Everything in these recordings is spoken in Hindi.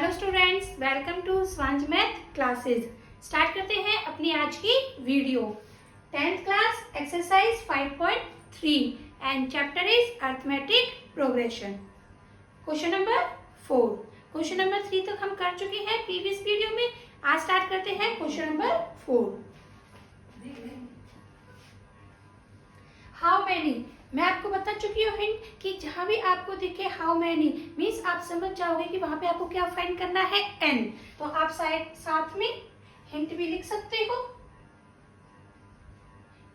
Hello students, welcome to Swan's math classes. Start करते हैं अपनी आज की वीडियो। 10th class exercise 5.3 and chapter is arithmetic progression. Question number 4। Question number 3 तक हम कर चुके हैं प्रीवियस वीडियो में। आज स्टार्ट करते हैं क्वेश्चन नंबर 4। हाउ मैनी, मैं आपको बता चुकी हूँ हिंट कि जहां भी आपको दिखे हाउ मैनी मीन्स आप समझ जाओगे कि वहां पे आपको क्या फाइंड करना है, एन। तो आप साथ में हिंट भी लिख सकते हो।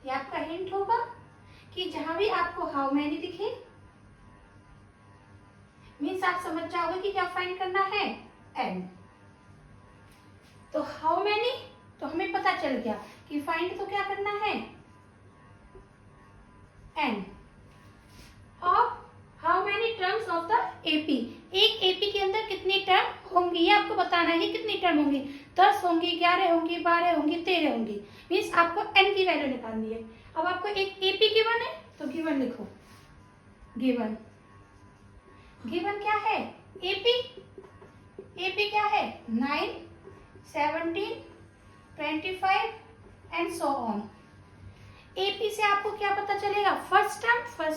ये आपका हिंट होगा कि जहां भी आपको हाउ मैनी दिखे मीन्स आप समझ जाओगे कि क्या फाइंड करना है, एन। तो हाउ मैनी तो हमें पता चल गया कि फाइंड तो क्या करना है, एन। और how many terms of the AP, एक एपी के अंदर कितनी टर्म होंगी ये आपको बताना है। कितनी टर्म होंगी, 10 होंगी, 11 होंगी, 12 होंगी, 13 होंगी। मीन्स आपको एन की वैल्यू निकालनी है। अब आपको एक एपी गिवन है तो गिवन लिखो। गिवन गिवन क्या है, एपी। एपी क्या है, 9, 17, 25 एंड सो ऑन। एपी से आपको क्या पता चलेगा, फर्स्ट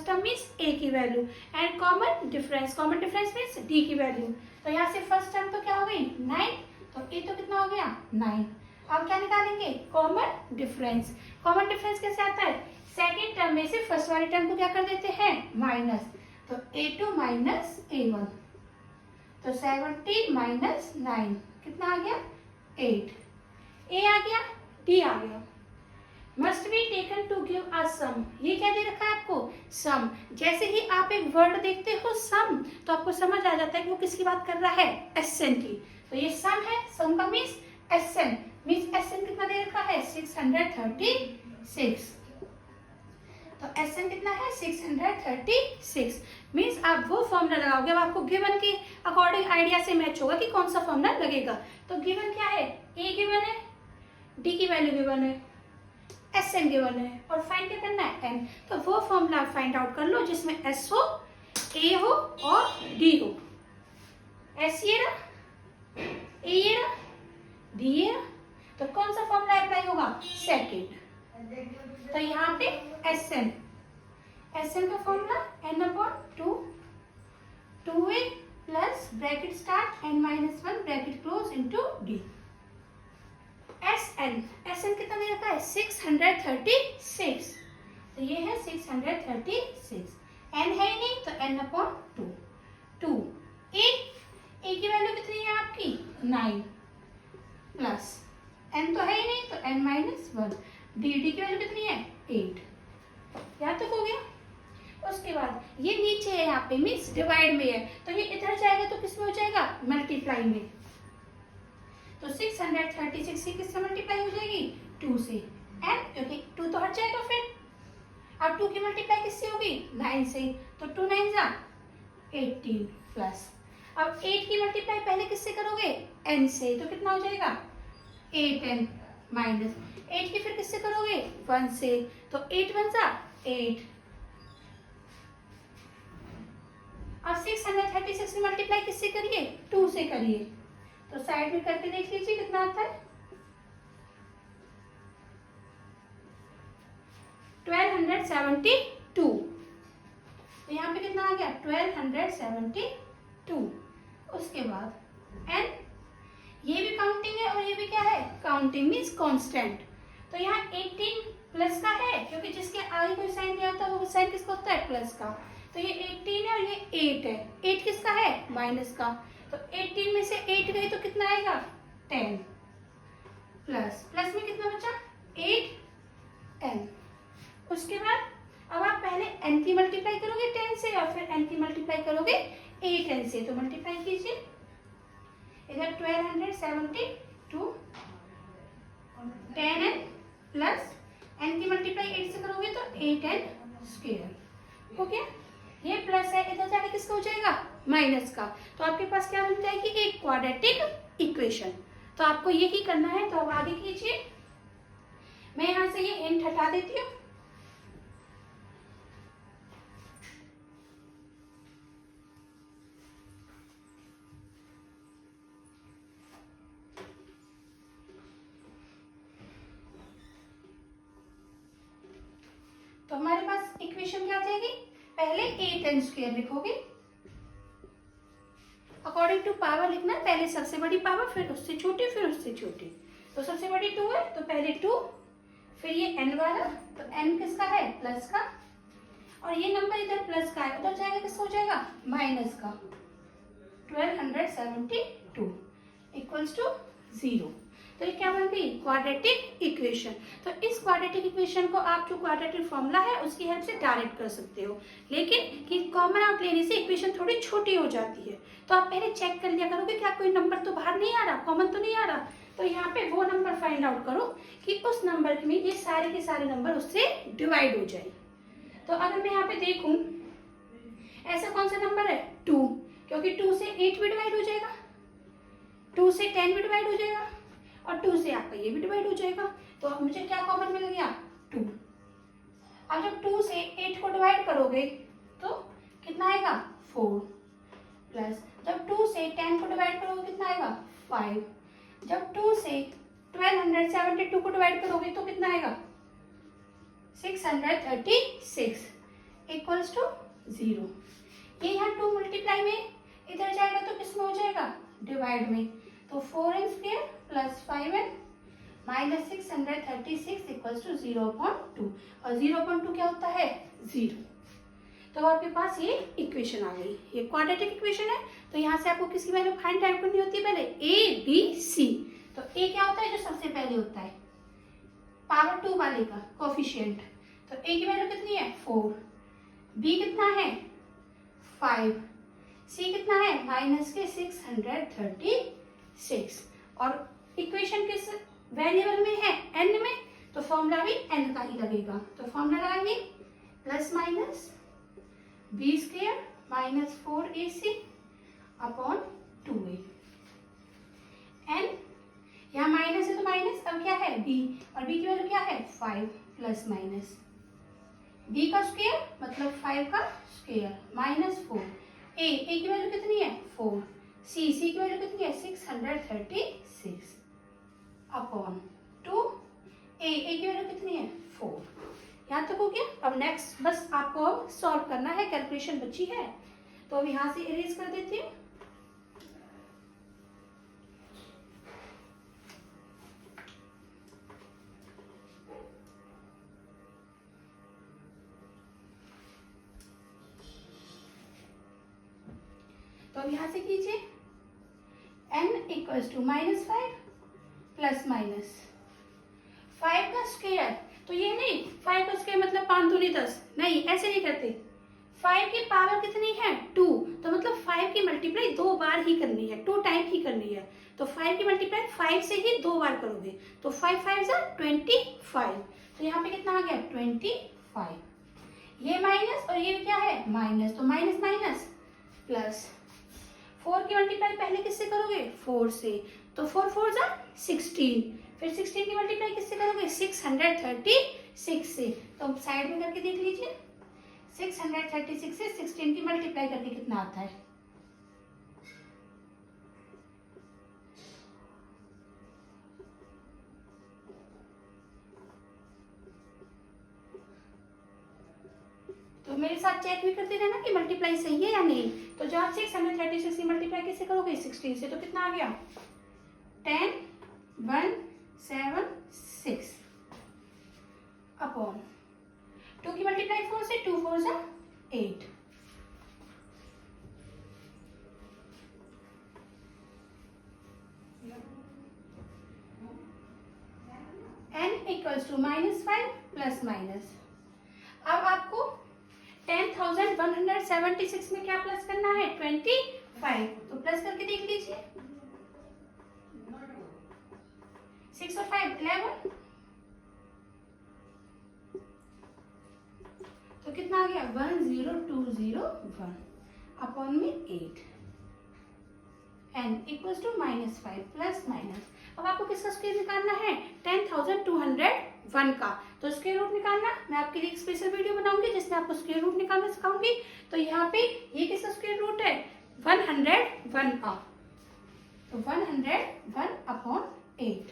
टर्म मीन्स ए की value and common difference means D की वैल्यू। तो यहाँ से फर्स्ट टर्म तो क्या हो गई 9, तो ए तो कितना हो गया 9। अब क्या निकालेंगे, कॉमन डिफरेंस। कॉमन डिफरेंस कैसे आता है, सेकेंड टर्म में से फर्स्ट वाले टर्म को क्या कर देते हैं, माइनस। तो A2 माइनस A1, तो 17 माइनस 9 कितना आ गया 8। ए आ गया, डी आ गया। Must be taken to give a sum, ये क्या दे रखा है आपको, सम। जैसे ही आप एक वर्ड देखते हो सम तो आपको समझ आ जाता है कि वो किसकी बात कर रहा है, एसएन की। तो ये सम है, सम का मीन्स एसएन। मीन्स एसएन कितना दे रखा है 636। तो एसएन कितना है 636। मीन्स आप वो फॉर्मूला लगाओगे। अब आपको गिवन के अकॉर्डिंग आइडिया से मैच होगा कि कौन सा फॉर्मूला लगेगा। तो गिवन क्या है, ए गिवन है, डी की वैल्यू गिवन है, एस एन गिवन है और फाइंड क्या करना है, एन। तो वो फॉर्मूला फाइंड आउट कर लो जिसमें एस हो, ए हो और डी हो। एस ये रहा, ए ये रहा, डी ये रहा। तो कौन सा फॉर्मूला अप्लाई होगा, सेकेंड। तो यहाँ पे एस एन का formula n/2 2a plus bracket start n-1 bracket close into D. SN कितना दे रखा है 636। तो ये है 636। एन है ही नहीं तो n/2 2। ए की वैल्यू कितनी है आपकी 9 प्लस एन तो है ही नहीं तो n-1। डी की वैल्यू कितनी है 8। यहाँ तक हो गया। उसके बाद ये नीचे है यहाँ पे मीन्स डिवाइड में है, तो ये इधर जाएगा तो किस में हो जाएगा, मल्टीप्लाई में। तो 636 से किससे मल्टीप्लाई हो जाएगी, 2 से। एन क्योंकि 2 तो हट जाएगा फिर। अब 2 की मल्टीप्लाई किससे होगी, 9 से। तो 2 9 जा 18 प्लस। अब 8 की मल्टीप्लाई पहले किससे करोगे, n से। तो कितना हो जाएगा 8n माइनस 8 की फिर किससे करोगे 1 से। तो 8 1 जा 8। अब 636 की मल्टीप्लाई किससे करिए, 2 से करिए। तो साइड में करके देख लीजिए कितना आता है, 1272। तो यहाँ पे कितना आ गया 1272। उसके बाद एन, ये भी काउंटिंग है और ये भी क्या है, काउंटिंग मीन्स कांस्टेंट। तो यहाँ 18 प्लस का है क्योंकि जिसके आगे कोई साइन नहीं आता वो साइन किसका होता है, प्लस का। तो ये 18 है और ये 8 है। 8 किसका है, माइनस का। तो 18 में से 8 गई तो कितना आएगा 10 प्लस में कितना बचा 8n। उसके बाद अब आप पहले n की मल्टीप्लाई करोगे 10 से और फिर n की मल्टीप्लाई करोगे 8n से। तो मल्टीप्लाई कीजिए, इधर 1272 10n प्लस n की मल्टीप्लाई 8 से करोगे तो 8n स्क्वायर हो गया। ये प्लस है, इधर जाके किसका हो जाएगा, माइनस का। तो आपके पास क्या बन जाएगी, एक क्वाड्रेटिक इक्वेशन। तो आपको यही करना है। तो अब आगे कीजिए, मैं यहां से ये हिंट हटा देती हूँ। तो हमारे पास इक्वेशन क्या आ जाएगी, पहले a टर्म स्क्वायर लिखोगे, अकॉर्डिंग टू पावर लिखना है, पहले सबसे बड़ी पावर, फिर उससे छोटी, फिर उससे छोटी। तो सबसे बड़ी 2 है तो पहले 2, फिर ये n वाला, तो n किसका है, प्लस का, और ये नंबर इधर प्लस का है, उधर जाएगा किसका हो जाएगा, माइनस का। 1272 इक्वल्स टू 0। तो ये क्या बन गई, क्वाड्रेटिक इक्वेशन। तो इस क्वाड्रेटिक इक्वेशन को आप जो क्वाड्रेटिक फॉर्मूला है उसकी हेल्प से डायरेक्ट कर सकते हो, लेकिन कि कॉमन आउट लेने से इक्वेशन थोड़ी छोटी हो जाती है। तो आप पहले चेक कर लिया करोगे क्या कोई नंबर तो बाहर नहीं आ रहा, कॉमन तो नहीं आ रहा। तो यहाँ पे वो नंबर फाइंड आउट करो कि उस नंबर में ये सारे के सारे नंबर उससे डिवाइड हो जाए। तो अगर मैं यहाँ पे देखूं, ऐसा कौन सा नंबर है, 2, क्योंकि 2 से 8 भी डिवाइड हो जाएगा, 2 से 10 भी डिवाइड हो जाएगा, और 2 से आपका ये भी डिवाइड हो जाएगा। तो अब मुझे क्या कॉमन मिल गया, 2। अब जब 2 से 8 को डिवाइड करोगे तो कितना आएगा, 4, प्लस जब 2 से 10 को डिवाइड करोगे कितना आएगा, 5, जब 2 से 1272 को डिवाइड करोगे तो कितना आएगा, 636 इक्वल्स टू 0। ये यहाँ 2 मल्टीप्लाई में इधर जाएगा तो किसमें हो जाएगा, डिवाइड में। तो 4n square plus 5n minus 636 equals to 0.2, और 0.2 क्या होता है, 0। तो आपके पास ये इक्वेशन आ गई, ये क्वाड्रेटिक इक्वेशन है। तो यहाँ से आपको किसकी वैल्यू फाइंड आउट करनी होती है, पहले a b c। तो a क्या होता है, जो सबसे पहले होता है, पावर 2 वाले का कोफिशिएंट। तो a की वैल्यू कितनी है, 4, b कितना है, 5, c कितना है, माइनस के 636, और इक्वेशन किस वेरिएबल में है, n में, तो फॉर्मूला भी n का ही लगेगा। तो फॉर्मूला लगाएंगे, plus minus b square minus 4ac upon 2a। n यहाँ माइनस है तो माइनस, अब क्या है b, और b की वैल्यू क्या है, 5, प्लस माइनस b का स्क्वायर मतलब 5 का स्क्वायर माइनस 4, a की वैल्यू कितनी है, 4, c की वैल्यू कितनी है, 636 अपॉन 2, a की वैल्यू कितनी है, 4। यहाँ तक हो गया। अब नेक्स्ट बस आपको सॉल्व करना है, कैलकुलेशन बची है, तो अब यहाँ से इरेज कर देती हूँ। तो अब यहाँ से कीजिए, n equals to -5 plus minus 5 का स्क्वायर। तो ये नहीं 5 का स्क्वायर मतलब 5 दूनी 10, नहीं ऐसे नहीं करते। 5 की पावर कितनी है, 2, तो मतलब 5 की मल्टीप्लाई 2 बार ही करनी है, 2 टाइम ही करनी है। तो 5 की मल्टीप्लाई 5 से ही 2 बार करोगे, तो 5 5 जा 25। तो यहाँ पे कितना आ गया, 25। ये माइनस और ये क्या है, माइनस, तो माइनस माइनस प्लस 4 की मल्टीप्लाई पहले किससे करोगे, 4 से, तो 4 4 जा 16, फिर 16 की मल्टीप्लाई किससे करोगे, 636 से। तो साइड में करके देख लीजिए, 636 से 16 की मल्टीप्लाई करके कितना आता है, तो मेरे साथ चेक भी करते रहना कि मल्टीप्लाई सही है या नहीं। तो जब आप 636 की मल्टीप्लाई किससे करोगे, 16 से, तो कितना आ गया, 10 1 7 6 अपॉन 2 की मल्टीप्लाई 4 से, 2 4 जा 8। n equals to -5 plus minus. अब आपको 10,176 में क्या प्लस करना है, 25, तो प्लस करके देख लीजिए, 6 और 5 11, तो कितना आ गया, 10201 अपॉन में 8, n equals to -5 plus minus. अब आपको किसका स्क्वायर निकालना है, 10,201 का। तो स्क्वायर रूट निकालना, मैं आपके लिए एक स्पेशल वीडियो बनाऊंगी जिसमें आपको स्क्वायर रूट निकालना सिखाऊंगी। तो यहाँ पे ये किसका स्क्वायर रूट है, 101 का, तो 101 अपॉन 8।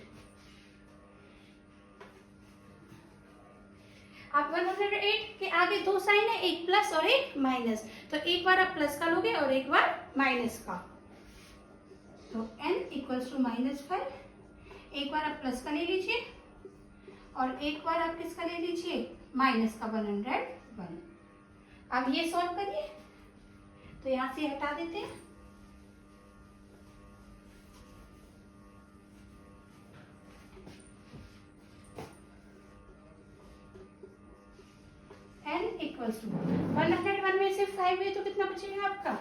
आप 108 के आगे दो साइन है, एक प्लस और एक माइनस, तो एक बार आप प्लस का लोगे और एक बार माइनस का। तो n इक्वल्स टू -5, एक बार आप प्लस का ले लीजिए और एक बार आप किसका ले लीजिए, माइनस का 101। अब ये सॉल्व करिए, तो यहां से हटा देते हैं। n इक्वल्स टू 101 में से 5 है तो कितना बचेगा आपका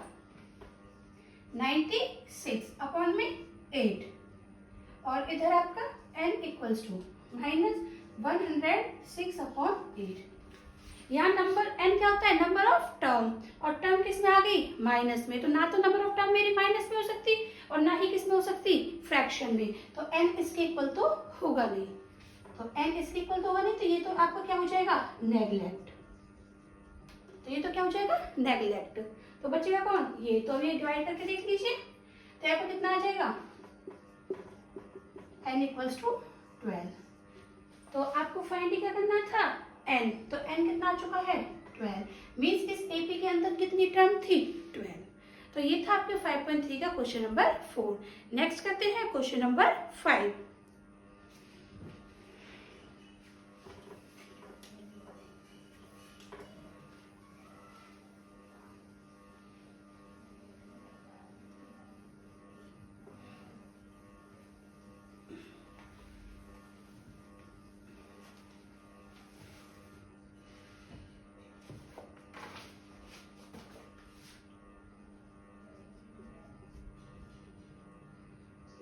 96 अपॉन में 8, और इधर आपका n इक्वल्स टू -106 अपॉन 8। यहाँ नंबर n क्या होता है, नंबर ऑफ टर्म, और टर्म किस में आ गई, माइनस में, तो ना तो नंबर ऑफ टर्म मेरी माइनस में हो सकती और ना ही किस में हो सकती, फ्रैक्शन में, तो n इसके इक्वल तो होगा नहीं। तो n इसके इक्वल तो होगा नहीं, तो ये तो आपका क्या हो जाएगा, नेगलेक्ट। तो ये तो क्या हो जाएगा, नेगलेक्ट। तो बचेगा कौन, ये, तो ये डिवाइड करके देख लीजिए, तो यहाँ पर कितना आ जाएगा, n इक्वल्स टू 12। तो आपको फाइंड क्या करना था, n, तो n कितना आ चुका है 12, मीन्स इस एपी के अंदर कितनी टर्म थी, 12। तो ये था आपके 5.3 का क्वेश्चन नंबर 4। नेक्स्ट करते हैं question number 5।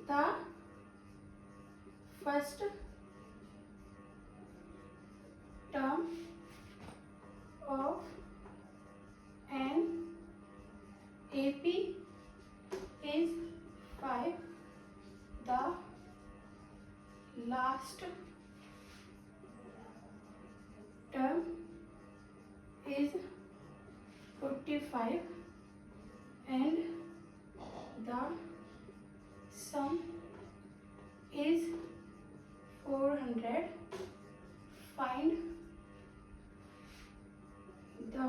The first term of an AP is 5. The last term is 45 and the sum is 400. Find the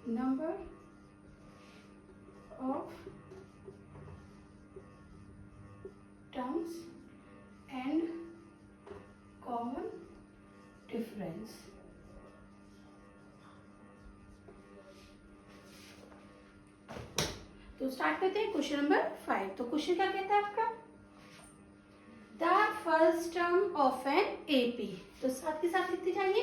number of terms and common difference. तो स्टार्ट करते हैं क्वेश्चन नंबर 5। तो क्वेश्चन क्या कहता है आपका, the first term of N AP. तो साथ के साथ लिखते जाइए।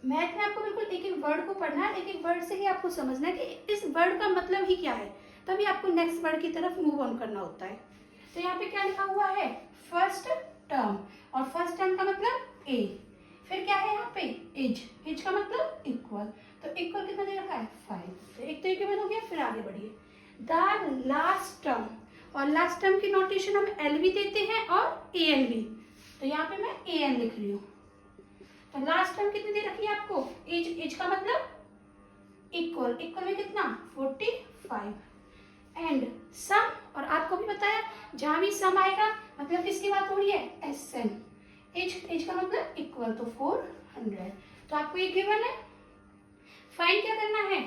मैथ में आपको बिल्कुल एक एक वर्ड को पढ़ना है, एक एक वर्ड से ही आपको समझना है कि इस वर्ड का मतलब ही क्या है, तभी आपको नेक्स्ट वर्ड की तरफ मूव ऑन करना होता है। तो यहाँ पे क्या लिखा हुआ है, फर्स्ट टर्म, और फर्स्ट टर्म का मतलब ए, फिर क्या है यहाँ पे एज, एज का मतलब इक्वल, तो इक्वल कितना दे रखा है 5, तो एक तो इक्वल हो गया। फिर आगे बढ़िए, द लास्ट टर्म, और लास्ट टर्म की नोटेशन हम एल भी देते हैं और ए एन भी, तो यहाँ पे मैं ए एन लिख रही हूँ। तो लास्ट टर्म कितनी दे रखी है आपको, एज, एज का मतलब इक्वल, इक्वल में कितना 45, एंड सम, और आपको भी बताया जहां भी सम आएगा मतलब किसकी बात हो रही है, एस एन, एज, एज का मतलब इक्वल, तो 400। तो आपको ये गिवन है, फाइंड क्या करना है,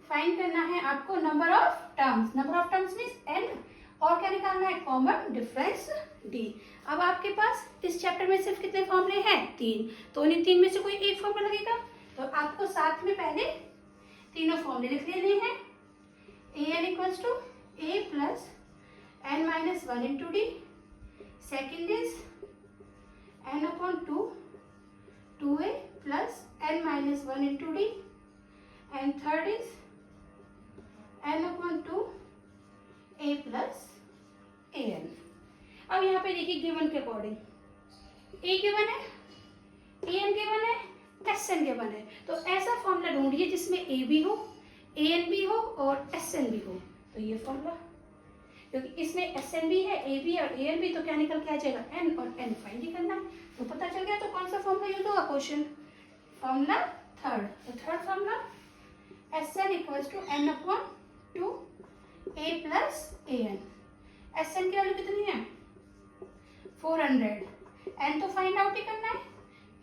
फाइंड करना है आपको number of terms, number of terms means N, और क्या निकालना है, कॉमन डिफरेंस डी। अब आपके पास इस चैप्टर में सिर्फ कितने फॉर्मूले हैं, 3, तो उन्हीं 3 में से कोई एक फॉर्मूला लगेगा, तो आपको साथ में पहले तीनों फॉर्मूले लिख लेने हैं। A n equals to a plus N minus 1 into d, second is n upon 2, 2a plus N minus 1 into d, and third is n upon 2 a plus A n. अब यहाँ पे देखिए गिवन के अकॉर्डिंग a गिवन है, ए एन गिवन है, एस एन गिवन है, तो ऐसा फॉर्मूला ढूंढिए जिसमें a भी हो, ए एन भी हो और एस एन भी हो। तो ये फॉर्मूला, क्योंकि इसमें एस एन भी है, ए भी और ए एन भी, तो क्या निकल के आ जाएगा n, और n फाइंड ही करना है। तो पता चल गया, तो कौन सा फॉर्मूला यूज होगा, क्वेश्चन फॉर्मूला थर्ड। तो third formula S N equals to N upon 2 a plus A N. S N की वैल्यू कितनी है 400, एन तो फाइंड आउट ही करना है,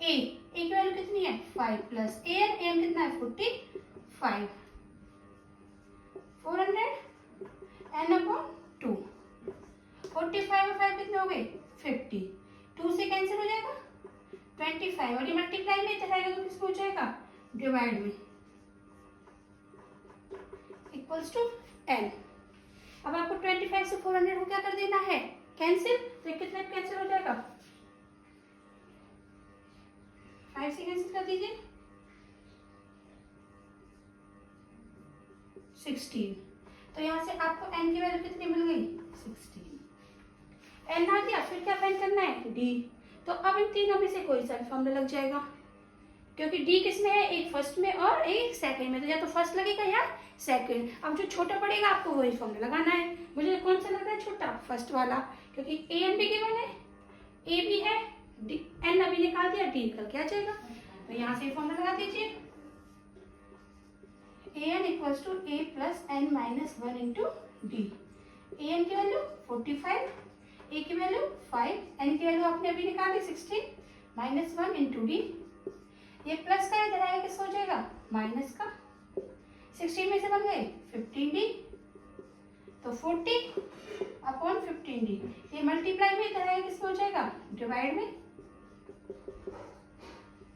ए की वैल्यू कितनी है 5 प्लस एन कितना है 45 400 एन अपॉन 2 45 और 5 कितने हो गए 50 2 से कैंसिल हो जाएगा 25 और ये मल्टीप्लाई में इधर आएगा तो किसको हो जाएगा डिवाइड में इक्वल्स टू एन। अब आपको 25 से 400 को क्या कर देना है कैंसिल, तो कितने कैंसिल हो जाएगा 5 से कैंसिल कर दीजिए 16, तो यहाँ से आपको n की वैल्यू कितनी मिल गई 16। n आ गया, फिर क्या फाइंड करना है d, तो अब इन तीनों में से कोई सा फॉर्मूला लग जाएगा क्योंकि d किसमें है एक फर्स्ट में और एक सेकंड में, तो या तो फर्स्ट लगेगा या सेकंड। अब जो छोटा पड़ेगा आपको वही फॉर्मूला लगाना है। मुझे कौन सा लग रहा है छोटा फर्स्ट वाला, क्योंकि a n भी गिवन है a भी है n अभी निकाल दिया d निकल के आ जाएगा, तो यहाँ से फॉर्मूला लगा दीजिए an equals to a plus n minus 1 into D. an की वैल्यू 45, a की वैल्यू 5, n की वैल्यू आपने अभी निकाली 16 माइनस 1 इंटू डी। ये प्लस का इधर आएगा किस हो जाएगा माइनस का, 16 में से बन गए 15d, तो 40 अपॉन 15d। ये मल्टीप्लाई में इधर आएगा किस हो जाएगा डिवाइड में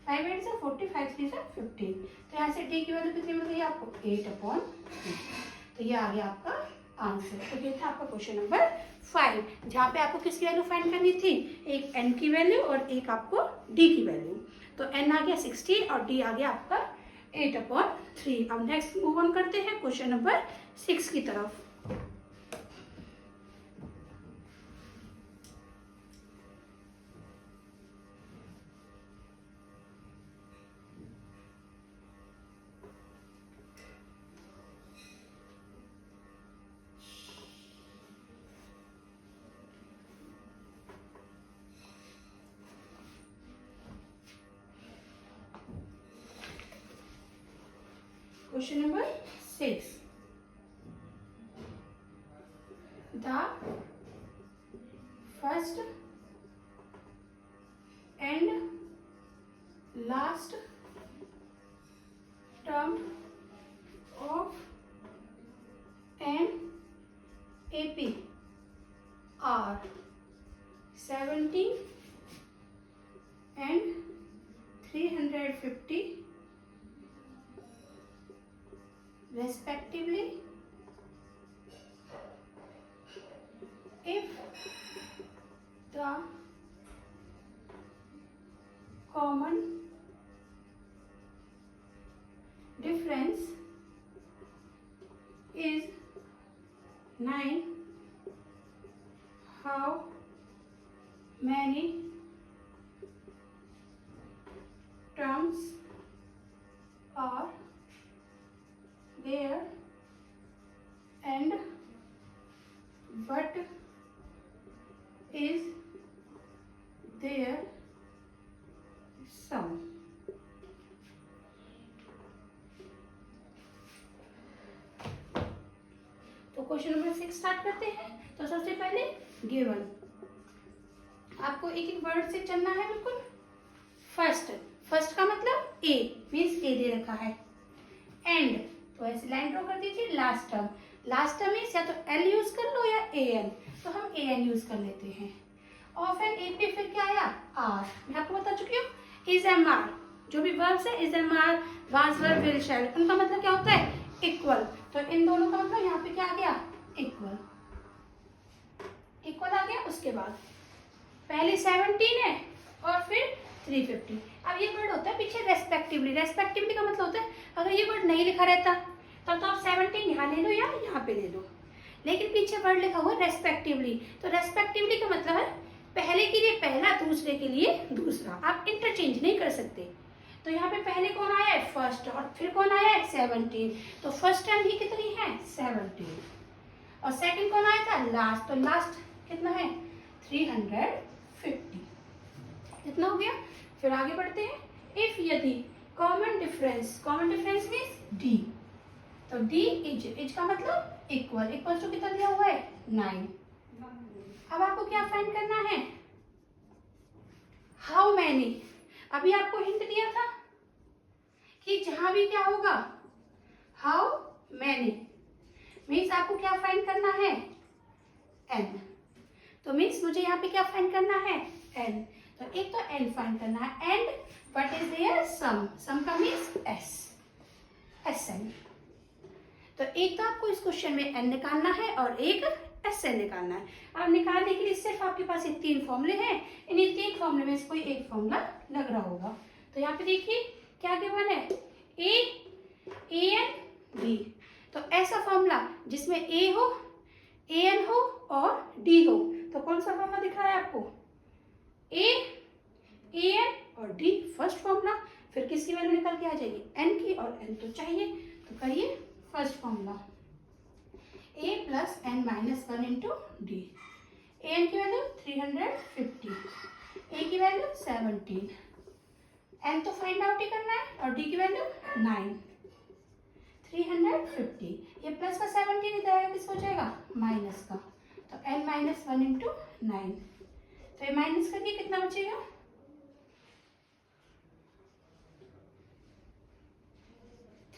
5 8 से 40 5 3 से 15, तो यहाँ से d की वैल्यू कितनी मिल गई आपको 8 अपॉन 3। तो ये आ गया आपका आंसर। तो ये था आपका क्वेश्चन नंबर 5 जहाँ पे आपको किसकी वैल्यू फाइंड करनी थी, एक n की वैल्यू और एक आपको d की वैल्यू। तो n आ गया 16 और d आ गया आपका 8 अपॉन 3। अब नेक्स्ट मूव ऑन करते हैं क्वेश्चन नंबर 6 की तरफ। Question number 6. The first and last term of an AP are 70 and 350 respectively. If the common difference is 9, how many terms are there and what is their sum? तो क्वेश्चन नंबर 6 स्टार्ट करते हैं। तो सबसे पहले गिवन, आपको एक एक वर्ड से चलना है बिल्कुल। फर्स्ट का मतलब ए मीन्स ए दे रखा है, एंड तो ऐसे लाइन ड्रॉ कर दीजिए। लास्ट टर्म मीन्स या तो एल यूज कर लो या ए एन, तो हम ए एन यूज कर लेते हैं। ऑफ एन ए पे फिर क्या आया आर, मैं आपको बता चुकी हूँ। इज एम आर, जो भी वर्ब्स है is am are was verb will shall, उनका मतलब क्या होता है इक्वल, तो इन दोनों का मतलब यहाँ पे क्या आ गया इक्वल आ गया। उसके बाद पहले 17 है और फिर 350। अब ये वर्ड होता है पीछे रेस्पेक्टिवली का मतलब होता है अगर ये वर्ड नहीं लिखा रहता तब तो आप 17 यहाँ ले लो या यहाँ पे ले लो, लेकिन पीछे वर्ड लिखा हुआ रेस्पेक्टिवली, तो रेस्पेक्टिवली का मतलब है पहले के लिए पहला दूसरे के लिए दूसरा, आप इंटरचेंज नहीं कर सकते। तो यहाँ पे पहले कौन आया है फर्स्ट और फिर कौन आया है 17, तो फर्स्ट टर्म ही कितनी है 17 और सेकंड कौन आया था लास्ट, तो लास्ट कितना है 350। कितना हो गया, फिर आगे बढ़ते हैं। इफ यदि कॉमन डिफरेंस मीन्स डी, तो डी इज का मतलब इक्वल टू कितना दिया हुआ है 9। अब आपको क्या फाइंड करना है हाउ मैनी। अभी आपको हिंट दिया था कि जहां भी क्या होगा, हाउ मैनी, मीन्स आपको क्या फाइंड करना है, एन। तो मीन्स मुझे यहाँ पे क्या फाइंड करना है, एन। तो एक तो एन फाइंड करना है, एंड व्हाट इज देयर, सम का मीन्स एस, एस एन। तो एक तो आपको इस क्वेश्चन में एन निकालना है और एक एस एन निकालना है। अब निकालने के लिए सिर्फ आपके पास ये 3 फॉर्मूले हैं, इन्हीं 3 फॉर्मूले में से कोई एक फॉर्मूला लग रहा होगा। तो यहाँ पे देखिए क्या गिवन है, ए एन बी। तो ऐसा फॉर्मूला जिसमें ए हो, ए एन हो और डी हो, तो कौन सा फॉर्मूला दिख रहा है आपको, ए एन और डी फर्स्ट फॉर्मूला। फिर किसकी वैल्यू निकल के आ जाएगी, एन की, और एन तो चाहिए। तो करिए first formula, a plus N minus 1 into D. A N की वैल्यू 350, ए की वैल्यू 17, एन तो फाइंड आउट ही करना है, और डी की वैल्यू 9, 350। ये प्लस का 17 इधर आएगा, किस हो जाएगा, माइनस का। तो एन माइनस 1 इंटू 9, तो ये माइनस करके कितना बचेगा,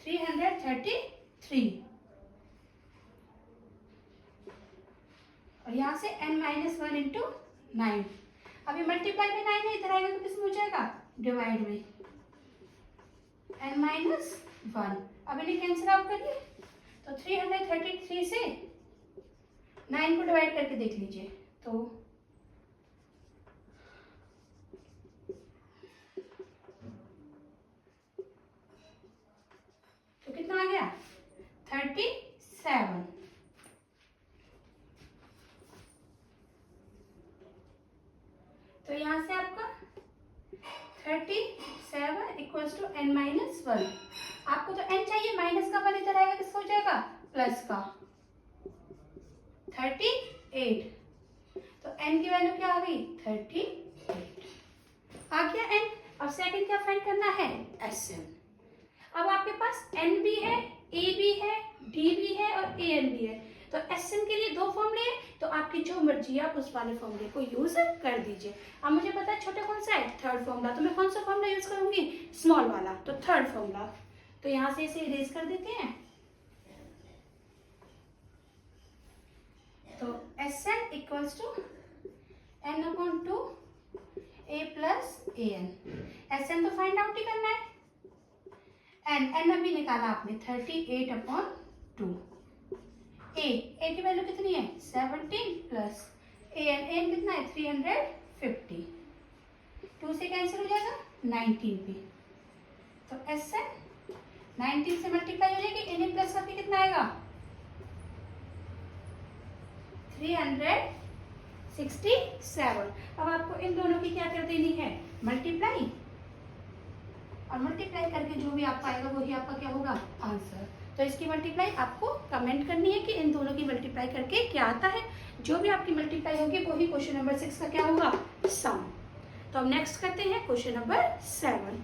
333। और यहाँ से n माइनस 1 इंटू 9, अभी मल्टीप्लाई में 9 है, इधर आएगा तो किसमें हो जाएगा, डिवाइड में, n माइनस 1। अब इन्हें कैंसिल आउट करिए, तो 333 से 9 को डिवाइड करके देख लीजिए, तो कितना आ गया, 37। तो यहाँ से आपका 37 इक्वल्स टू n माइनस 1। आपको तो n चाहिए, माइनस का 1 इधर आएगा, किसका हो जाएगा, प्लस का, 38। तो n की वैल्यू क्या आ गई, 38 आ गया n। अब सेकंड क्या फाइंड करना है, एस एन। अब आपके पास n भी है, a भी है, d भी है और an भी है। तो एस एन के लिए 2 फॉर्मूले हैं, तो आपकी जो मर्जी आप उस वाले फॉर्मूले को यूज कर दीजिए। अब मुझे पता है छोटा कौन सा है, थर्ड फॉर्मूला, तो मैं कौन सा फॉर्मूला यूज करूंगी, स्मॉल वाला, तो थर्ड फॉर्मूला। तो यहां से इसे इरेज कर देते हैं। तो S N equals to N upon 2 A plus A N. S N तो फाइंड आउट ही करना है, एन अभी निकाला आपने, 38 अपॉन 2। ए की वैल्यू कितनी है, 17 प्लस एन कितना है, 350। 2 से कैंसिल हो जाएगा, 19 पे। तो एस एन 19 से मल्टीप्लाई हो जाएगी, एन प्लस करके कितना आएगा, 367। अब आपको इन दोनों की क्या कर देनी है, मल्टीप्लाई, और मल्टीप्लाई करके जो भी आपका आएगा वही आपका क्या होगा, आंसर। तो इसकी मल्टीप्लाई आपको कमेंट करनी है कि इन दोनों की मल्टीप्लाई करके क्या आता है। जो भी आपकी मल्टीप्लाई होगी वही क्वेश्चन नंबर 6 का क्या होगा, सम। तो अब नेक्स्ट करते हैं question number 7।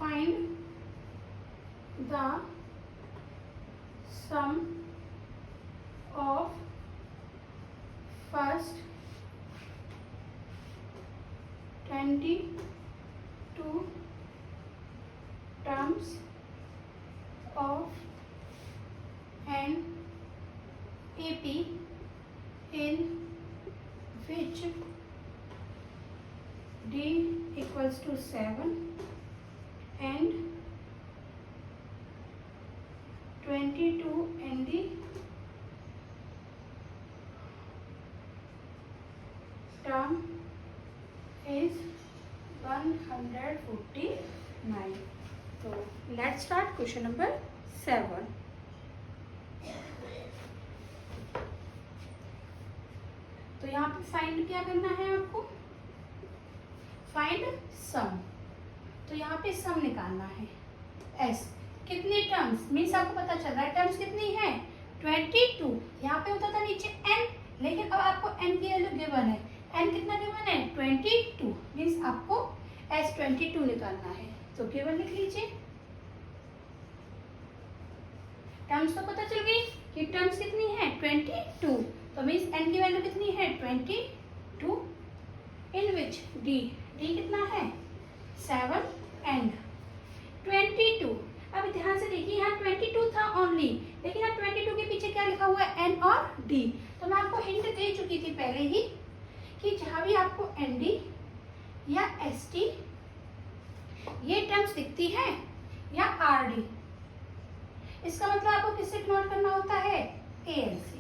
Find the sum of first 22 terms of an AP in which D equals to 7 and 22 in the term is 149. So let's start question number 7. तो यहाँ पे फाइंड क्या करना है आपको, फाइंड सम। तो तो यहाँ पे सम निकालना है। एस कितनी टर्म्स, मीन्स आपको पता चल रहा है टर्म्स कितनी है 22। यहाँ पे होता था नीचे n, लेकिन अब आपको n की वैल्यू गिवन है। n कितना गिवन है 22, मीन्स आपको एस 22 निकालना है। तो गिवन लिख लीजिए। टर्म्स तो पता चल गई कि टर्म्स कितनी है 22, तो मीन्स n की वैल्यू कितनी है 22, इन विच d कितना है 7 एंड 22। अब ध्यान से देखिए यहाँ 22 था ओनली, लेकिन यहाँ 22 के पीछे क्या लिखा हुआ है n और d। तो मैं आपको हिंट दे चुकी थी पहले ही कि जहाँ भी आपको nd या st ये टर्म्स दिखती है या rd, इसका मतलब आपको किससे नोट करना होता है an से।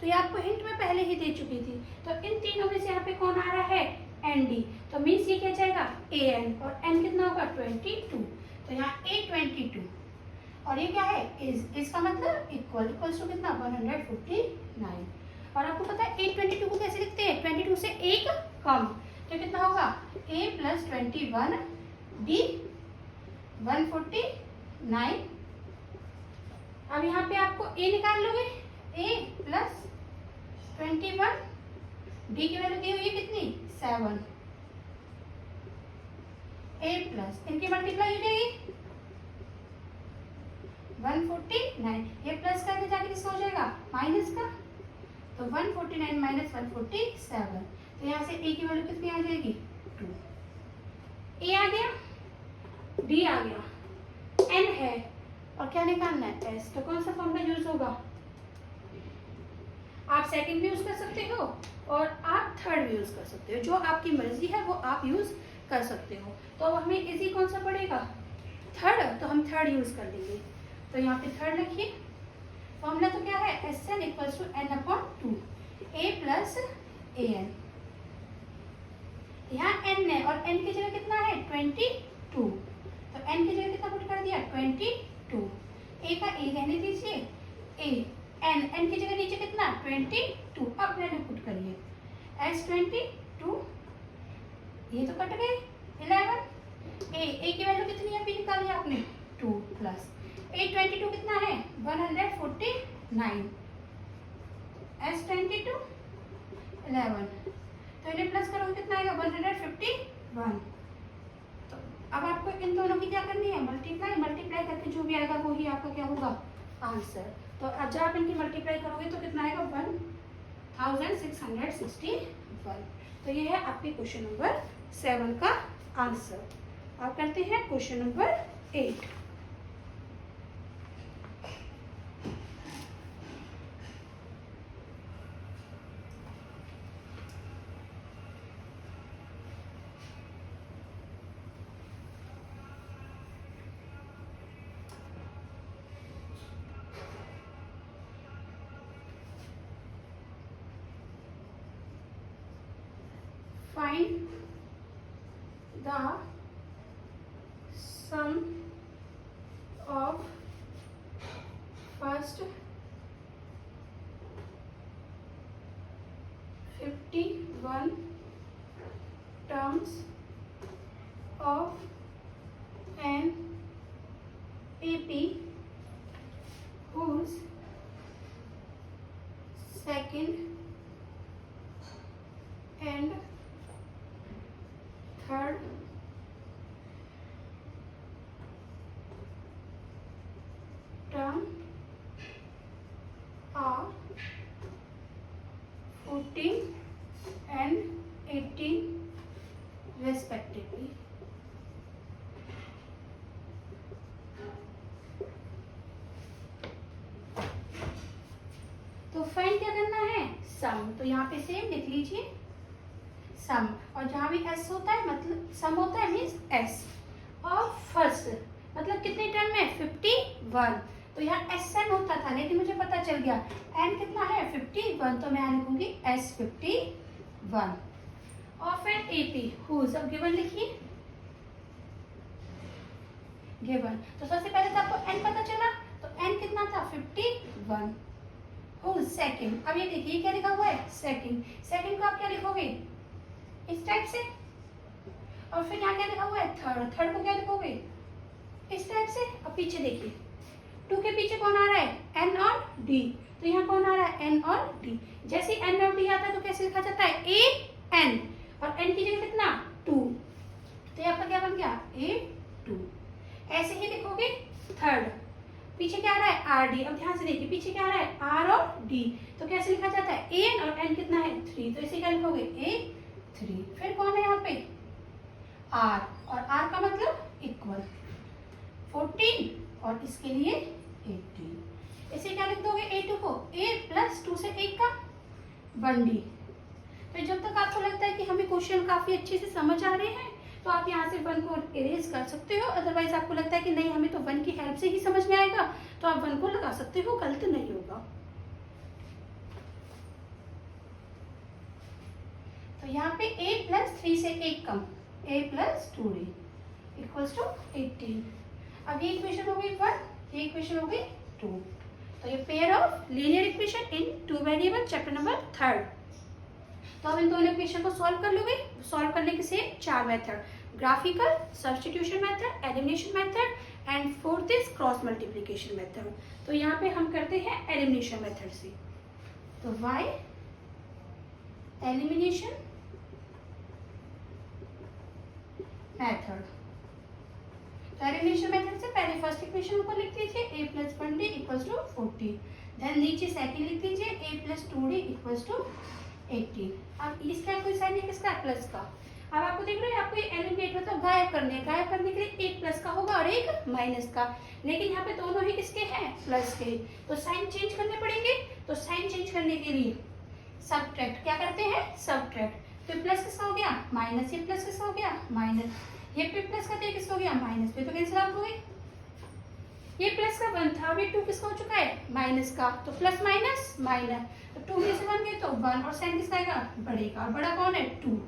तो ये आपको हिंट में पहले ही दे चुकी थी। तो इन तीनों में से यहाँ पे कौन आ रहा है nd, तो मीन्स ये क्या जाएगा an, और n कितना होगा 22, तो यहाँ a22 और ये क्या है इसका मतलब इक्वल्स टू कितना 159। और आपको पता है a22 को कैसे लिखते हैं 22 से एक कम, तो कितना होगा a प्लस 21 d 149। अब यहाँ पे आपको a निकाल लोगे, a प्लस 21 d की वैल्यू दी हुई है कितनी 7, a प्लस इनकी मल्टीप्लाई हो जाएगी 149, ये प्लस करके जाके किसका हो जाएगा माइनस का, तो 149 माइनस 147, तो यहाँ से a की वैल्यू कितनी आ जाएगी 2। a आ गया, d आ गया, n है और क्या निकालना है s। तो कौन सा फॉर्मूला यूज होगा, आप सेकंड भी यूज कर सकते हो और आप थर्ड भी यूज कर सकते हो, जो आपकी मर्जी है वो आप यूज कर सकते हो। तो अब हमें इजी कौन सा पड़ेगा थर्ड, तो हम थर्ड यूज कर देंगे। तो यहाँ पे थर्ड लिखिए, फॉर्मूला तो क्या है S N equals to N upon 2 A plus A N. यहाँ एन है और एन की जगह कितना है 22, तो एन की जगह कितना पुट कर दिया 22, ए का ए रहने दीजिए, ए एन की जगह नीचे कितना 22, अब वैल्यू पुट करिए एस 22, ये तो कट गए 11, ए की वैल्यू कितनी है अभी निकाली आपने 2 प्लस ए 22 कितना है 149, एस 22 11, तो इन्हें प्लस करोगे कितना आएगा 151। तो अब आपको इन दोनों की क्या करनी है मल्टीप्लाई करके जो भी आएगा वो ही आपका क्या होगा आंसर। तो अब जब आप इनकी मल्टीप्लाई करोगे तो कितना आएगा 1661। तो ये है आपके क्वेश्चन नंबर 7 का आंसर। अब करते हैं question number 8। Find the sum of first 51 terms of an AP whose second and third term are 14 and 18 respectively. तो फाइंड क्या करना है सम, तो यहाँ पे सेम लिख लीजिए सम, और जहाँ भी एस होता है मतलब सम होता है मीन्स एस, और फर्स्ट मतलब कितने टर्म में 51, तो यहाँ एस एन होता था लेकिन मुझे पता चल गया एन कितना है 51, तो मैं यहाँ लिखूंगी S 51 of N AP whose. अब गिवन लिखिए गिवन, तो सबसे पहले तो आपको एन पता चला, तो एन कितना था 51 हुज सेकंड। अब ये देखिए क्या लिखा हुआ है सेकंड को आप क्या लिखोगे इस टाइप से, और फिर यहाँ क्या लिखा हुआ है थर्ड, थर्ड को क्या लिखोगे इस टाइप से। अब पीछे देखिए 2 के पीछे कौन आ रहा है n और d, तो यहाँ कौन आ रहा है n और d। जैसे n और d आता है तो कैसे लिखा जाता है a n, और n की जगह कितना 2, तो यहाँ पर क्या बन गया a 2। ऐसे ही लिखोगे थर्ड, पीछे क्या आ रहा है आर डी। अब ध्यान से देखिए पीछे क्या आ रहा है आर और डी, तो कैसे लिखा जाता है ए एन, और एन कितना है 3, तो इसे क्या लिखोगे ए 3। फिर कौन है यहाँ पे आर, और आर का मतलब इक्वल 14 और इसके लिए 18। इसे क्या लिख दोगे a2 को a प्लस 2 से 1 का 1d। तो जब तक आपको लगता है कि हमें क्वेश्चन काफी अच्छे से समझ आ रहे हैं तो आप यहाँ से 1 को इरेज कर सकते हो। अदरवाइज आपको लगता है कि नहीं हमें तो 1 की हेल्प से ही समझ में आएगा तो आप 1 को लगा सकते हो, गलत नहीं होगा। तो यहाँ पे a प्लस 3 से 1 कम a plus 2d equals to 18। अब ये इक्वेशन हो गई 1, ये इक्वेशन हो गई 2। तो ये pair of linear equation in 2 variable chapter number 3। तो अब इन दोनों इक्वेशन को सॉल्व कर लोगे। सॉल्व करने के से 4 method, graphical, substitution method, elimination method and fourth is cross multiplication method. तो यहाँ पे हम करते हैं एलिमिनेशन मेथड से। तो y एलिमिनेशन मेथड, तो एलिमिनेशन मेथड से पहले फर्स्ट इक्वेशन ऊपर लिख दीजिए a plus 1d equals to 40, then नीचे सेकंड लिख दीजिए a plus 2d equals to 18। अब इसका कोई साइन है किसका प्लस का। अब आपको देख रहे हैं आपको एलिमिनेट मतलब गायब करने के लिए एक प्लस का होगा और एक माइनस का, लेकिन यहाँ पे दोनों ही किसके हैं प्लस के, तो साइन चेंज करने पड़ेंगे। तो साइन चेंज करने के लिए सबट्रैक्ट क्या करते हैं सब्ट्रैक्ट, तो प्लस किसका हो गया माइनस, ये प्लस किसका हो गया माइनस, ये पे प्लस का किसका हो गया माइनस पे, तो कैंसिल आउट हो गई। ये प्लस का 1 था, अभी 2 किसका हो चुका है माइनस का, तो प्लस माइनस माइनस, तो 2 में से 1 गए तो 1 और साइन किसका आएगा बड़े का, और बड़ा कौन है 2।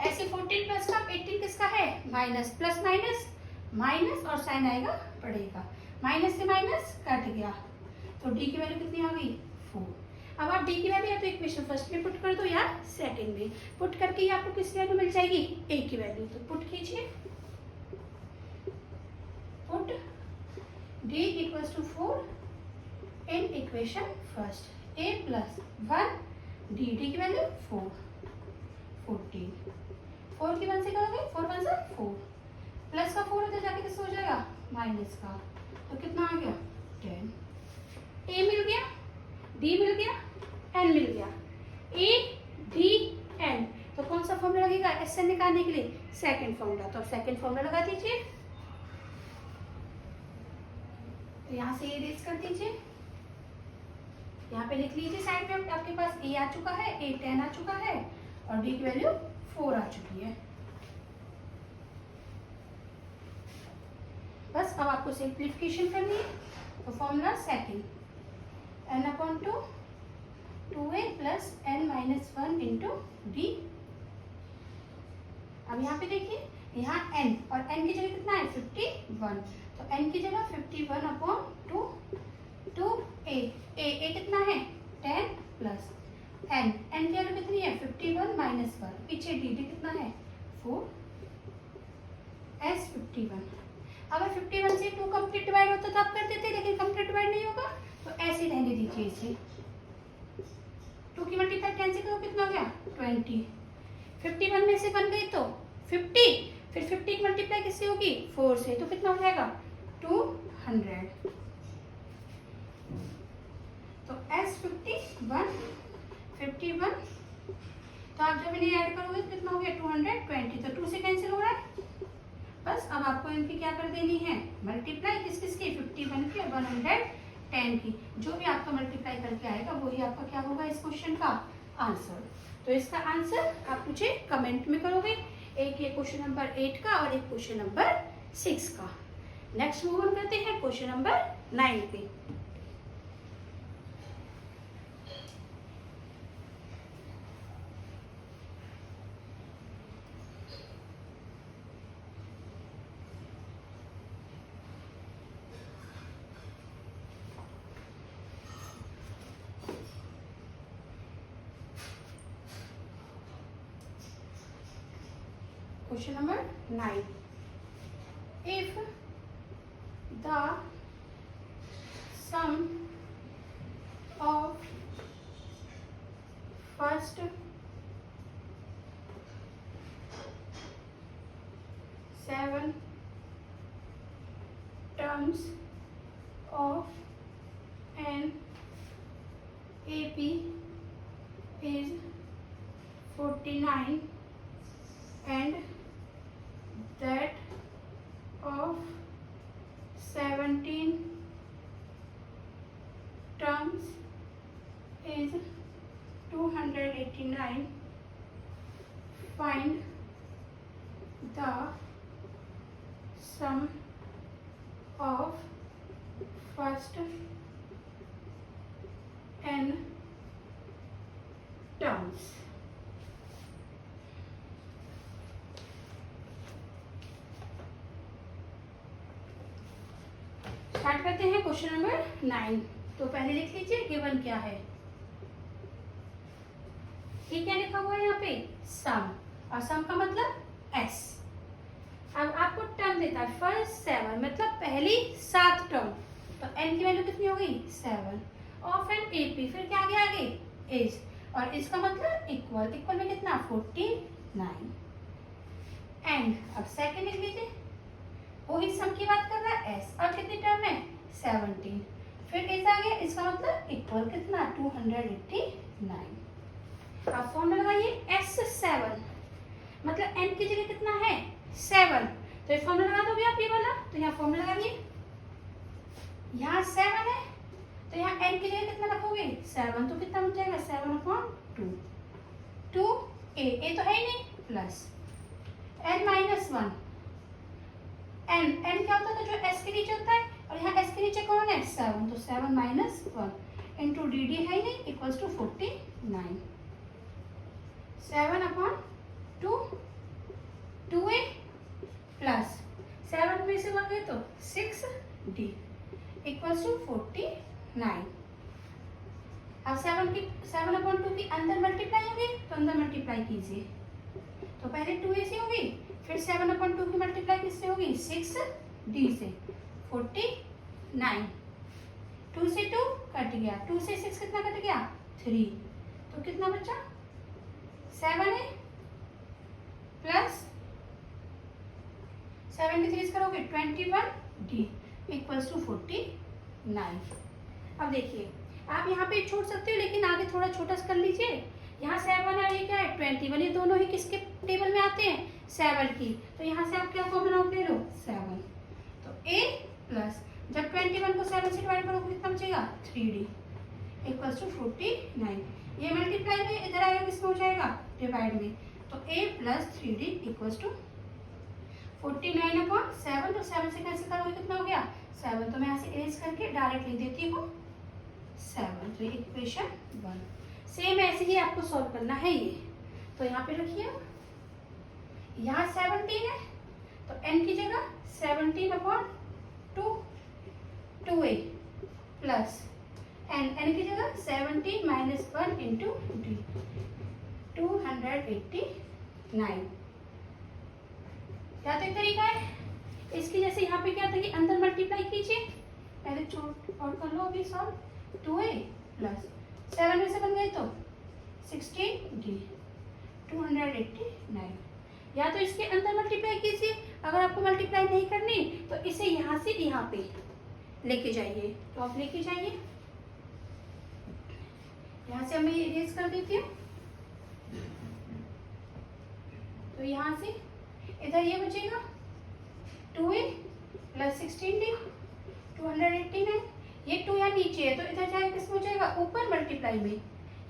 ऐसे 14 प्लस का 18 किसका है माइनस, प्लस माइनस माइनस और साइन आएगा बड़े का, माइनस से माइनस कट गया, तो डी की वैल्यू कितनी आ गई 4। अब आप डी की वैल्यू या तो इक्वेशन फर्स्ट में पुट कर दो या सेकंड में पुट करके आपको किस वैल्यू मिल जाएगी ए की वैल्यू, तो पुट कीजिए put d equals to 4 in equation first, a plus 1 d की वैल्यू 4 14, 4 की 1 से करोगे 4 1 से 4, प्लस का 4 उधर जाके किससे हो जाएगा माइनस का, तो कितना आ गया 10। a मिल गया, d मिल गया, n मिल गया, a d n, तो कौन सा फॉर्मूला लगेगा एस एन निकालने के लिए सेकंड फॉर्मूला, तो अब सेकंड फॉर्मूला लगा दीजिए। तो यहाँ से इरेज कर दीजिए, यहाँ पे लिख लीजिए साइड में आपके पास a आ चुका है, a 10 आ चुका है और d की वैल्यू 4 आ चुकी है। बस अब आपको सिंप्लीफिकेशन करनी है, तो formula second n upon 2 2a plus n minus 1 into D. अब यहाँ पे देखिए यहाँ n और n की जगह कितना है 51, तो n की जगह 51 अपॉन 2 2a, a कितना है 10 प्लस n, n की वैल्यू कितनी है 51 माइनस 1, पीछे dd कितना है 4 s 51। अगर 51 से 2 कंप्लीट डिवाइड होता तो आप कर देते, लेकिन कंप्लीट डिवाइड नहीं होगा तो ऐसे रहने दीजिए इसे। 2 की मल्टीप्लाई 10 से करो कितना हो गया 20, 51 में से 1 गई तो 50, फिर 50 की मल्टीप्लाई किससे होगी 4 से, तो कितना हो जाएगा 200। तो s 51 तो आप जब इन्हें ऐड करोगे तो कितना हो गया 220, तो 2 से कैंसिल हो रहा है। बस अब आपको इनकी क्या कर देनी है मल्टीप्लाई, किस किस की 51 की और 110 की, जो भी आपका मल्टीप्लाई करके आएगा वही आपका क्या होगा इस क्वेश्चन का आंसर। तो इसका आंसर आप मुझे कमेंट में करोगे, एक ये क्वेश्चन नंबर 8 का और एक क्वेश्चन नंबर 6 का। नेक्स्ट मूव ऑन करते हैं क्वेश्चन नंबर 9 पे। Question number 9. If the sum of first seven terms of an AP is 49 and that of 17 terms is 289, find the sum of first n terms. Start करते हैं क्वेश्चन नंबर 9. तो पहले लिख लीजिए गिवन क्या है. ये क्या लिखा हुआ है यहाँ पे? सम. और सम का मतलब s. अब आपको टर्म देता है फर्स्ट 7 मतलब पहली 7 टर्म. तो n की वैल्यू कितनी होगी? 7 ऑफ एन एपी. फिर क्या आ गया आगे? इज. और इसका मतलब इक्वल. इक्वल में कितना? 49. एंड अब सेकंड लिख लीजिए. वही सम की बात कर रहा है s. और कितनी टर्म है? 17. फिर इज आ गया. इसका मतलब इक्वल कितना? 289. अब फॉर्मूला लगाइए s7 मतलब n की जगह कितना है? 7. तो ये फॉर्मूला लगा दोगे आप ये वाला. तो यहाँ फॉर्मूला लगाइए. यहाँ 7 है तो यहाँ n की जगह कितना रखोगे? 7. तो कितना बन जाएगा? 7/2. 2a तो है ही नहीं. Plus n - 1. n क्या होता है? तो जो s के नीचे होता है. और यहाँ s के नीचे कौन है? 7. तो 7 - 1 इंटू dd है ही नहीं इक्वल्स टू 49. 7/2 2a प्लस 7 में से 1 गए तो 6d इक्वल्स टू 49. अब 7/2 की अंदर मल्टीप्लाई होगी तो अंदर मल्टीप्लाई कीजिए. तो पहले 2a से होगी फिर 7/2 की मल्टीप्लाई किससे होगी? 6d से. 49. 2 से 2 कट गया. 2 से 6 कितना कट गया? 3. तो कितना बचा? 7 है प्लस 7 की 3 करोगे 21d इक्वल्स टू 49. अब देखिए आप यहाँ पे छोड़ सकते हो लेकिन आगे थोड़ा छोटा कर लीजिए. यहाँ 7 और ये क्या है? 21. ये दोनों ही किसके टेबल में आते हैं? 7 की. तो यहाँ से आप क्या कॉमन आउट ले लो? 7. तो a प्लस जब 21 को 7 से डिवाइड करोगे कितना बचेगा? 3d equals to 49. ये मल्टीप्लाई में इधर आएगा किसमें हो जाएगा? डिवाइड में. तो a plus 3d equals to 49/7. तो 7 से कैंसिल करोगे कितना हो गया? 7. तो मैं यहाँ से इरेज करके डायरेक्ट लिख देती हूँ 7. तो ये इक्वेशन 1. सेम ऐसे ही आपको सॉल्व करना है ये. तो यहाँ पे रखिए. यहाँ 17 है तो n की जगह 17/2 2a प्लस n की जगह 17 - 1 इंटू d 289. क्या तो एक तरीका है इसकी. जैसे यहाँ पे क्या था कि अंदर मल्टीप्लाई कीजिए. पहले छोड़ और कर लो अभी सॉल्व. 2a प्लस 7 में से बन गए तो 16d 289. या तो इसके अंदर मल्टीप्लाई कीजिए. अगर आपको मल्टीप्लाई नहीं करनी तो इसे यहाँ से यहाँ पे लेके जाइए. तो आप लेके जाइए. यहाँ से मैं इरेज कर देती हूँ. तो यहाँ से इधर ये बचेगा 2a प्लस 16d 289. ये 2 यहाँ नीचे है तो इधर जाएगा किसमें हो जाएगा? ऊपर मल्टीप्लाई में.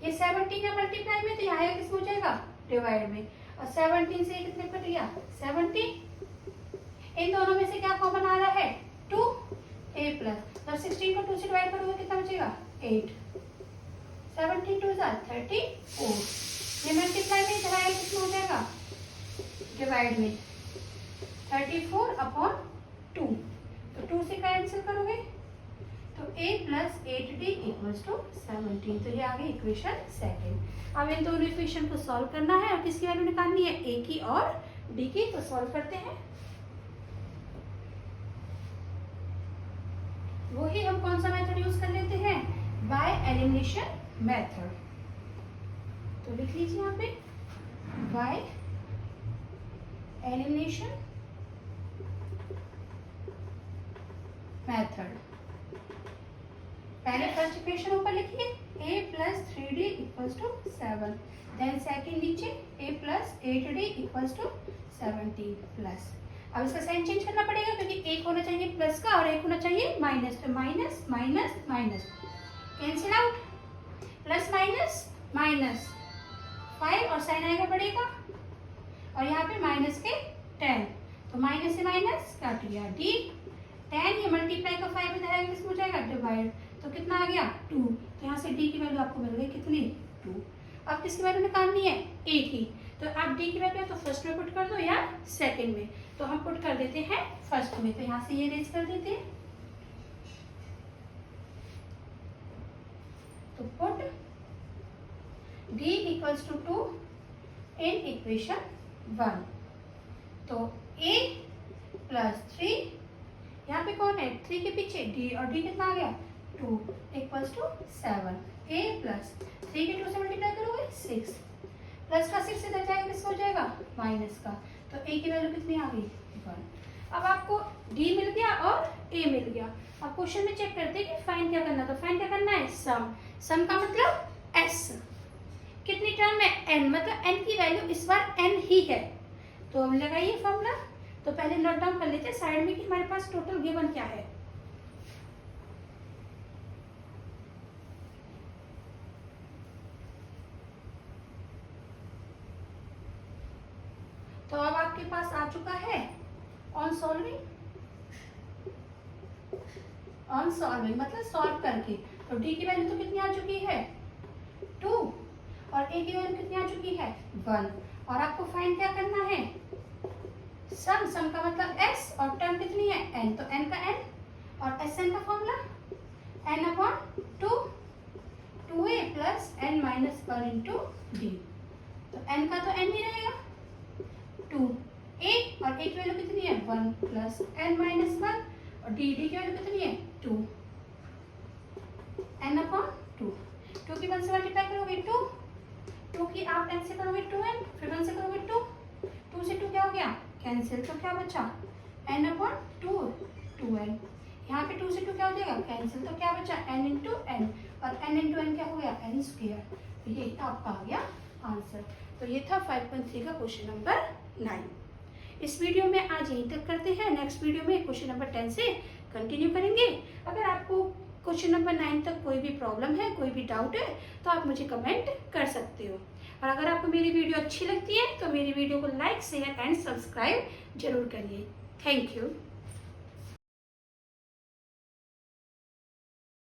ये 17 है मल्टीप्लाई में तो यहाँ किसमें हो जाएगा? डिवाइड में. और 17 से कितने कट गया? 17. इन दोनों में से क्या कॉमन आ रहा है? 2a plus. तो 16 को 2 से डिवाइड करोगे कितना बचेगा? 8. 17 2 34. ये मल्टीप्लाई में इधर आएगा कितना हो जाएगा? डिवाइड में. 34/2. तो 2 से कैंसिल करोगे तो a plus 8d equals to 17. तो ये आ गई इक्वेशन सेकेंड. अब इन दोनों इक्वेशन को सॉल्व करना है और किसकी वैल्यू निकालनी है? a की और डी की, तो सॉल्व करते हैं। वही हम कौन सा मेथड यूज कर लेते हैं, बाय एलिमिनेशन मेथड। तो लिख लीजिए यहाँ पे बाय एलिमिनेशन मेथड। पहले फर्स्ट इक्वेशन ऊपर लिखिए, a + 3d = 7, देन सेकंड नीचे a + 8d = 17 प्लस। अब इसका साइन चेंज करना पड़ेगा क्योंकि एक होना चाहिए प्लस का और एक होना चाहिए माइनस, तो minus minus minus cancel out, plus minus minus 5 और साइन आएगा बढ़ेगा और यहाँ पे माइनस के 10, तो माइनस से माइनस काट गया, डी 10 ये मल्टीप्लाई का 5 इधर आएगा, किसमें हो जाएगा डिवाइड, तो कितना आ गया 2, तो यहाँ से डी की वैल्यू आपको मिल गई कितनी 2। अब किसकी वैल्यू निकालनी है, ए की, तो आप डी की वैल्यू तो फर्स्ट में पुट कर दो या सेकंड में, तो हम पुट कर देते हैं फर्स्ट में, तो यहाँ से ये रेज कर देते हैं, तो पुट डी = 2 इन इक्वेशन 1, तो a + 3, यहाँ पे कौन है 3 के पीछे d, और d कितना आ गया 2 = 7, a + 3 के 2 से मल्टीप्लाई करोगे 6, प्लस का 6 इधर जाएगा, किसका हो जाएगा माइनस का, तो a की वैल्यू कितनी आ गई 1। अब आपको d मिल गया और a मिल गया। अब क्वेश्चन में चेक करते हैं कि फाइंड क्या करना, तो फाइंड क्या करना है सम, सम का मतलब s, कितनी टर्म है n, मतलब n की वैल्यू इस बार n ही है, तो हम लगाइए फॉर्मूला। तो पहले नोट डाउन कर लेते हैं साइड में कि हमारे पास टोटल गिवन क्या है। तो अब आपके पास आ चुका है ऑन सॉल्विंग, ऑन सॉल्विंग मतलब सॉल्व करके, तो डी की वैल्यू तो कितनी आ चुकी है 2 और ए की वैल्यू कितनी आ चुकी है 1, और आपको फाइंड क्या करना है सम, सम का मतलब s और टर्म कितनी है n, तो n का n और Sn का formula n/2 2a + n - 1 × d, तो n का तो n ही रहेगा 2a और a की वैल्यू कितनी है 1 + n - 1 और d की वैल्यू कितनी है 2 n/2, 2 की 1 से मल्टीप्लाई करोगे 2 की आप n से करोगे 2n, फिर 1 से करोगे 2 से 2 क्या हो गया कैंसिल, तो क्या बचा n/2 2n, यहाँ पे 2 से 2 क्या हो जाएगा कैंसिल, तो क्या बचा n × n, और n × n क्या हो गया n², तो ये आपका आ गया आंसर। तो ये था 5.3 का क्वेश्चन नंबर 9। इस वीडियो में आज यहीं तक करते हैं, नेक्स्ट वीडियो में क्वेश्चन नंबर 10 से कंटिन्यू करेंगे। अगर आपको क्वेश्चन नंबर 9 तक कोई भी प्रॉब्लम है, कोई भी डाउट है, तो आप मुझे कमेंट कर सकते हो, और अगर आपको मेरी वीडियो अच्छी लगती है तो मेरी वीडियो को लाइक शेयर एंड सब्सक्राइब जरूर करिए। Thank you.